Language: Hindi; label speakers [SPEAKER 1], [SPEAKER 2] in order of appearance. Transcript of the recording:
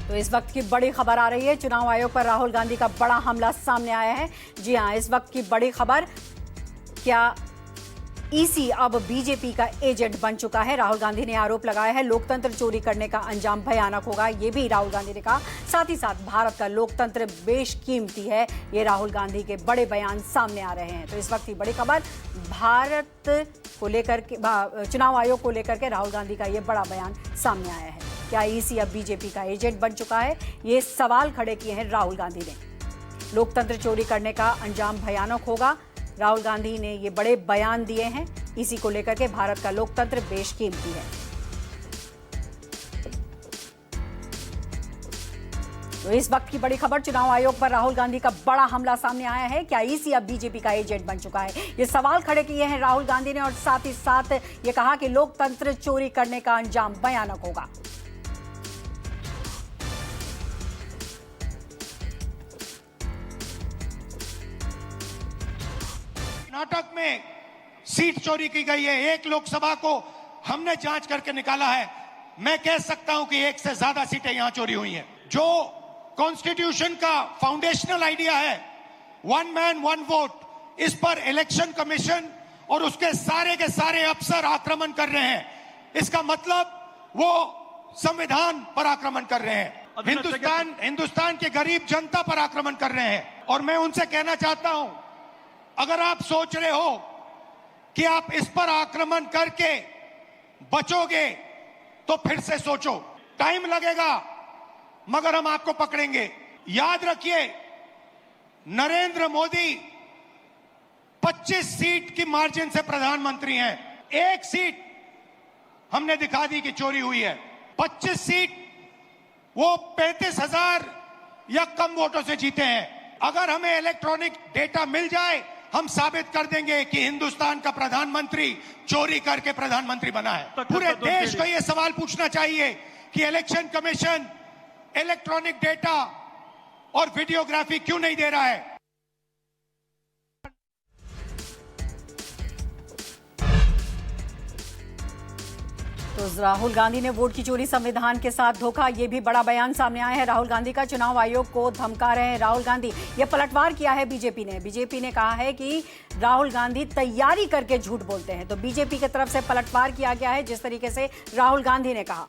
[SPEAKER 1] तो इस वक्त की बड़ी खबर आ रही है, चुनाव आयोग पर राहुल गांधी का बड़ा हमला सामने आया है। जी हां, इस वक्त की बड़ी खबर, क्या ईसी अब बीजेपी का एजेंट बन चुका है? राहुल गांधी ने आरोप लगाया है लोकतंत्र चोरी करने का अंजाम भयानक होगा, ये भी राहुल गांधी ने कहा। साथ ही साथ भारत का लोकतंत्र बेशकीमती है, ये राहुल गांधी के बड़े बयान सामने आ रहे हैं। तो इस वक्त की बड़ी खबर, भारत को लेकर के, चुनाव आयोग को लेकर के राहुल गांधी का ये बड़ा बयान सामने आया है। क्या ईसी अब बीजेपी का एजेंट बन चुका है? ये सवाल खड़े किए हैं राहुल गांधी ने। लोकतंत्र चोरी करने का अंजाम भयानक होगा, राहुल गांधी ने ये बड़े बयान दिए हैं इसी को लेकर के। भारत का लोकतंत्र बेशकीमती है। तो इस वक्त की बड़ी खबर, चुनाव आयोग पर राहुल गांधी का बड़ा हमला सामने आया है। क्या ईसी अब बीजेपी का एजेंट बन चुका है? ये सवाल खड़े किए हैं राहुल गांधी ने और साथ ही साथ ये कहा कि लोकतंत्र चोरी करने का अंजाम भयानक होगा।
[SPEAKER 2] कर्नाटक में सीट चोरी की गई है, एक लोकसभा को हमने जांच करके निकाला है। मैं कह सकता हूं कि एक से ज्यादा सीटें यहां चोरी हुई हैं। जो कॉन्स्टिट्यूशन का फाउंडेशनल आइडिया है, वन मैन वन वोट, इस पर इलेक्शन कमीशन और उसके सारे अफसर आक्रमण कर रहे हैं। इसका मतलब वो संविधान पर आक्रमण कर रहे हैं, हिंदुस्तान के गरीब जनता पर आक्रमण कर रहे हैं। और मैं उनसे कहना चाहता हूं, अगर आप सोच रहे हो कि आप इस पर आक्रमण करके बचोगे तो फिर से सोचो, टाइम लगेगा मगर हम आपको पकड़ेंगे। याद रखिए, नरेंद्र मोदी 25 सीट की मार्जिन से प्रधानमंत्री हैं। एक सीट हमने दिखा दी कि चोरी हुई है, 25 सीट वो 35,000 या कम वोटों से जीते हैं। अगर हमें इलेक्ट्रॉनिक डेटा मिल जाए, हम साबित कर देंगे कि हिंदुस्तान का प्रधानमंत्री चोरी करके प्रधानमंत्री बना है। पूरे देश को यह सवाल पूछना चाहिए कि इलेक्शन कमीशन इलेक्ट्रॉनिक डेटा और वीडियोग्राफी क्यों नहीं दे रहा है।
[SPEAKER 1] तो राहुल गांधी ने वोट की चोरी, संविधान के साथ धोखा, ये भी बड़ा बयान सामने आया है राहुल गांधी का। चुनाव आयोग को धमका रहे हैं राहुल गांधी। ये पलटवार किया है बीजेपी ने कहा है कि राहुल गांधी तैयारी करके झूठ बोलते हैं। तो बीजेपी की तरफ से पलटवार किया गया है जिस तरीके से राहुल गांधी ने कहा।